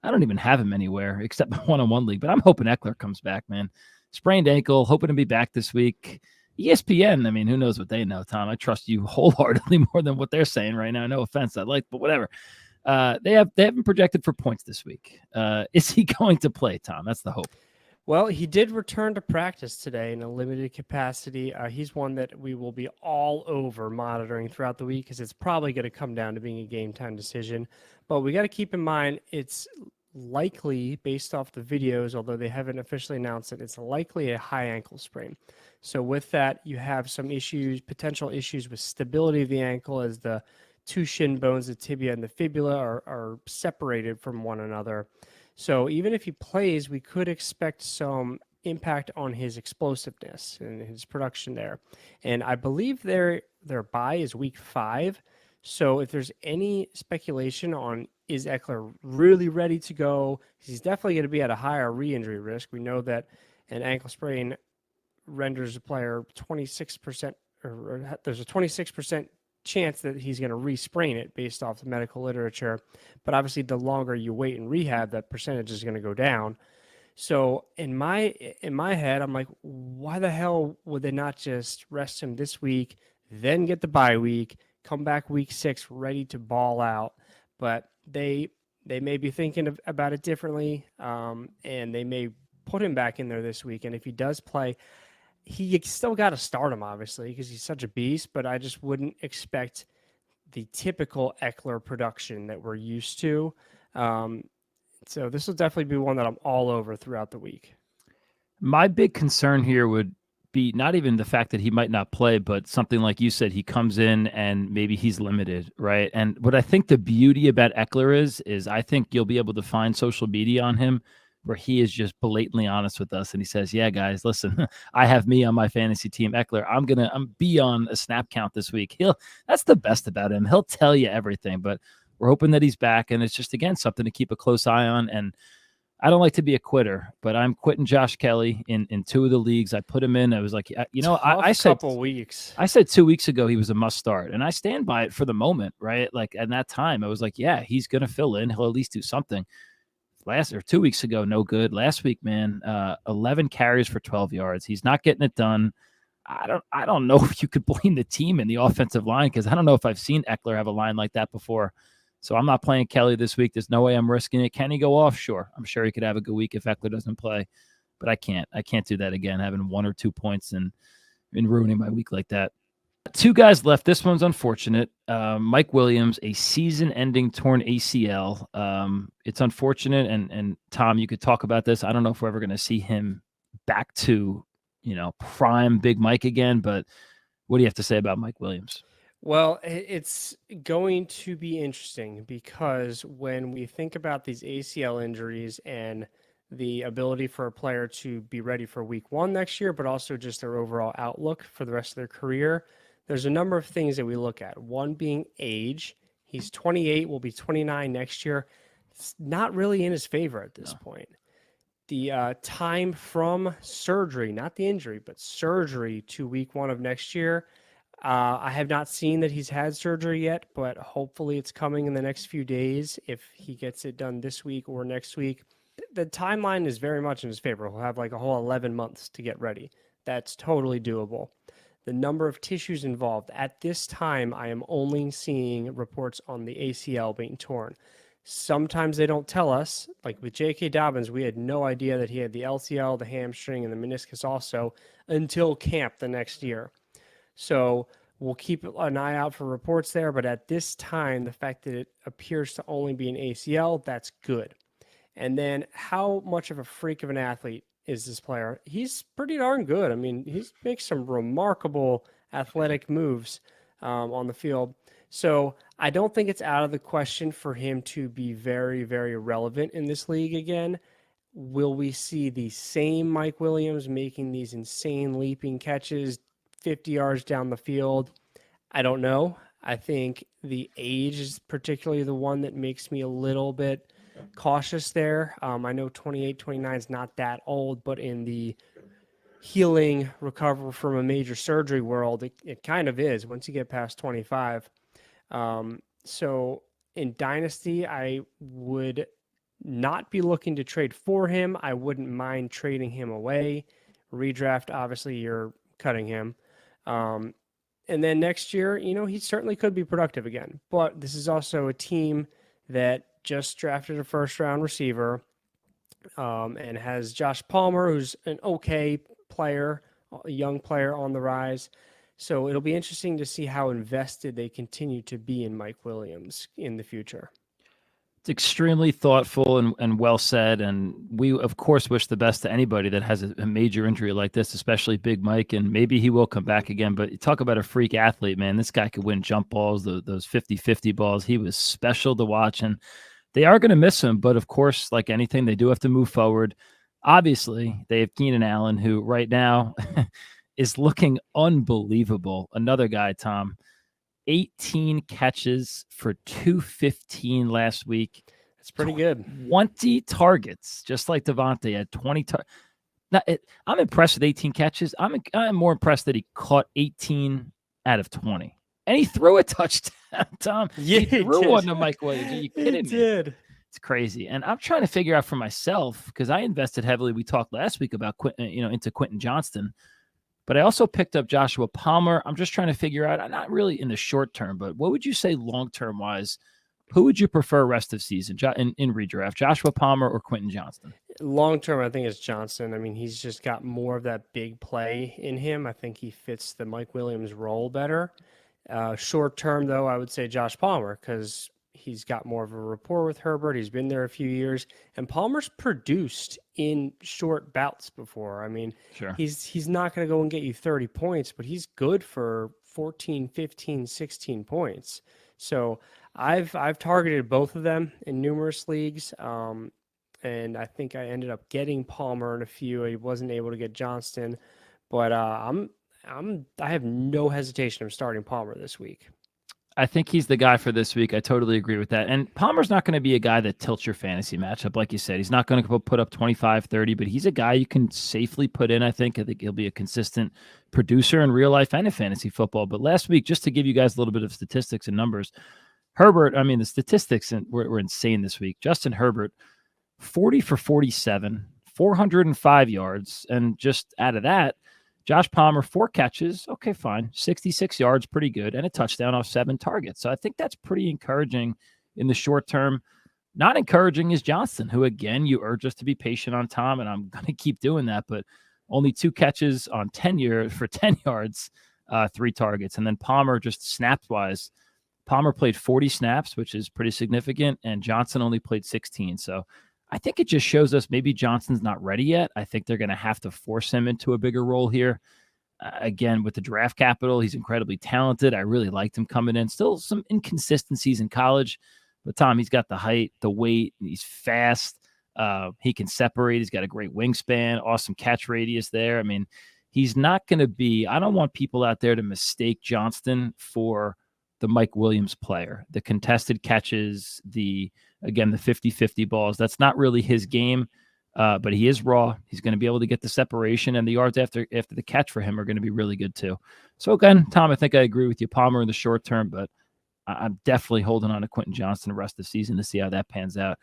I don't even have him anywhere except one-on-one league, but I'm hoping Ekeler comes back, man. Sprained ankle, hoping to be back this week. ESPN, I mean, who knows what they know, Tom? I trust you wholeheartedly more than what they're saying right now. No offense, but whatever. They haven't projected for points this week. Is he going to play, Tom? That's the hope. Well, he did return to practice today in a limited capacity. He's one that we will be all over monitoring throughout the week because it's probably going to come down to being a game time decision. But we got to keep in mind it's likely, based off the videos, although they haven't officially announced it, it's likely a high ankle sprain. So with that, you have some potential issues with stability of the ankle as the two shin bones, the tibia and the fibula, are separated from one another. So even if he plays, we could expect some impact on his explosiveness and his production there. And I believe their bye is week 5. So if there's any speculation on is Ekeler really ready to go, he's definitely going to be at a higher re-injury risk. We know that an ankle sprain renders a player 26%, or there's a 26% chance that he's going to re-sprain it based off the medical literature. But obviously, the longer you wait in rehab, that percentage is going to go down. So in my head, I'm like, why the hell would they not just rest him this week, then get the bye week, come back week 6 ready to ball out? But they may be thinking about it differently, and they may put him back in there this week. And if he does play, he still got to start him, obviously, because he's such a beast, but I just wouldn't expect the typical Ekeler production that we're used to. So this will definitely be one that I'm all over throughout the week. My big concern here would be not even the fact that he might not play, but something like you said, he comes in and maybe he's limited, right? And what I think the beauty about Ekeler is I think you'll be able to find social media on him where he is just blatantly honest with us. And he says, yeah, guys, listen, I have me on my fantasy team, Ekeler. I'm be on a snap count this week. That's the best about him. He'll tell you everything, but we're hoping that he's back. And it's just, again, something to keep a close eye on. And I don't like to be a quitter, but I'm quitting Josh Kelly in 2 of the leagues. I put him in. I was like, I said, couple weeks. I said 2 weeks ago he was a must start, and I stand by it for the moment, right? Like at that time, I was like, yeah, he's going to fill in. He'll at least do something. 2 weeks ago, no good. Last week, man, 11 carries for 12 yards. He's not getting it done. I don't know if you could blame the team in the offensive line because I don't know if I've seen Ekeler have a line like that before. So I'm not playing Kelly this week. There's no way I'm risking it. Can he go off? Sure. I'm sure he could have a good week if Ekeler doesn't play, but I can't do that again, having 1 or 2 points and ruining my week like that. 2 guys left. This one's unfortunate. Mike Williams, a season-ending torn ACL. It's unfortunate, and Tom, you could talk about this. I don't know if we're ever going to see him back to, prime Big Mike again, but what do you have to say about Mike Williams? Well, it's going to be interesting because when we think about these ACL injuries and the ability for a player to be ready for week 1 next year, but also just their overall outlook for the rest of their career, there's a number of things that we look at. One being age. He's 28, will be 29 next year. It's not really in his favor at this point. The time from surgery, not the injury, but surgery to week 1 of next year. I have not seen that he's had surgery yet, but hopefully it's coming in the next few days if he gets it done this week or next week. The timeline is very much in his favor. He'll have like a whole 11 months to get ready. That's totally doable. The number of tissues involved. At this time, I am only seeing reports on the ACL being torn. Sometimes they don't tell us. Like with J.K. Dobbins, we had no idea that he had the LCL, the hamstring, and the meniscus also until camp the next year. So we'll keep an eye out for reports there. But at this time, the fact that it appears to only be an ACL, that's good. And then how much of a freak of an athlete is this player? He's pretty darn good. I mean, he makes some remarkable athletic moves on the field. So I don't think it's out of the question for him to be very, very relevant in this league again. Will we see the same Mike Williams making these insane leaping catches 50 yards down the field? I don't know. I think the age is particularly the one that makes me a little bit cautious there. I know 28, 29 is not that old, but in the healing, recover from a major surgery world, it kind of is once you get past 25. So in Dynasty, I would not be looking to trade for him. I wouldn't mind trading him away. Redraft, obviously, you're cutting him. And then next year, he certainly could be productive again. But this is also a team that just drafted a first-round receiver and has Josh Palmer, who's an okay player, a young player on the rise. So it'll be interesting to see how invested they continue to be in Mike Williams in the future. It's extremely thoughtful and well said. And we, of course, wish the best to anybody that has a major injury like this, especially Big Mike. And maybe he will come back again. But you talk about a freak athlete, man. This guy could win jump balls, those 50-50 balls. He was special to watch. And they are going to miss him. But, of course, like anything, they do have to move forward. Obviously, they have Keenan Allen, who right now is looking unbelievable. Another guy, Tom. 18 catches for 215 last week. That's pretty good. 20 targets, just like Devontae had 20 targets. I'm impressed with 18 catches. I'm more impressed that he caught 18 out of 20. And he threw a touchdown, Tom. Yeah, he threw one to Mike Williams. Are you kidding me? He did. It's crazy. And I'm trying to figure out for myself, because I invested heavily. We talked last week about into Quentin Johnston. But I also picked up Joshua Palmer. I'm just trying to figure out, not really in the short term, but what would you say long-term wise? Who would you prefer rest of season in redraft, Joshua Palmer or Quentin Johnston? Long-term, I think it's Johnston. I mean, he's just got more of that big play in him. I think he fits the Mike Williams role better. Short-term, though, I would say Josh Palmer because he's got more of a rapport with Herbert. He's been there a few years, and Palmer's produced in short bouts before. I mean, sure. He's not going to go and get you 30 points, but he's good for 14, 15, 16 points. So I've targeted both of them in numerous leagues, and I think I ended up getting Palmer in a few. I wasn't able to get Johnston, but I have no hesitation of starting Palmer this week. I think he's the guy for this week. I totally agree with that. And Palmer's not going to be a guy that tilts your fantasy matchup. Like you said, he's not going to put up 25, 30, but he's a guy you can safely put in. I think he'll be a consistent producer in real life and in fantasy football. But last week, just to give you guys a little bit of statistics and numbers, Herbert, I mean, the statistics were insane this week. Justin Herbert, 40 for 47, 405 yards. And just out of that, Josh Palmer, 4 catches. Okay, fine. 66 yards, pretty good. And a touchdown off 7 targets. So I think that's pretty encouraging in the short term. Not encouraging is Johnston, who, again, you urge us to be patient on, Tom, and I'm going to keep doing that. But only 2 catches on 10 yards, 3 targets. And then Palmer, just snaps-wise, Palmer played 40 snaps, which is pretty significant, and Johnston only played 16. So I think it just shows us maybe Johnston's not ready yet. I think they're going to have to force him into a bigger role here. Again, with the draft capital, he's incredibly talented. I really liked him coming in. Still some inconsistencies in college, but Tom, he's got the height, the weight, he's fast. He can separate. He's got a great wingspan, awesome catch radius there. I mean, he's not going to be, I don't want people out there to mistake Johnston for the Mike Williams player, the contested catches, the 50-50 balls. That's not really his game, but he is raw. He's going to be able to get the separation, and the yards after the catch for him are going to be really good too. So again, Tom, I think I agree with you. Palmer in the short term, but I'm definitely holding on to Quentin Johnston the rest of the season to see how that pans out.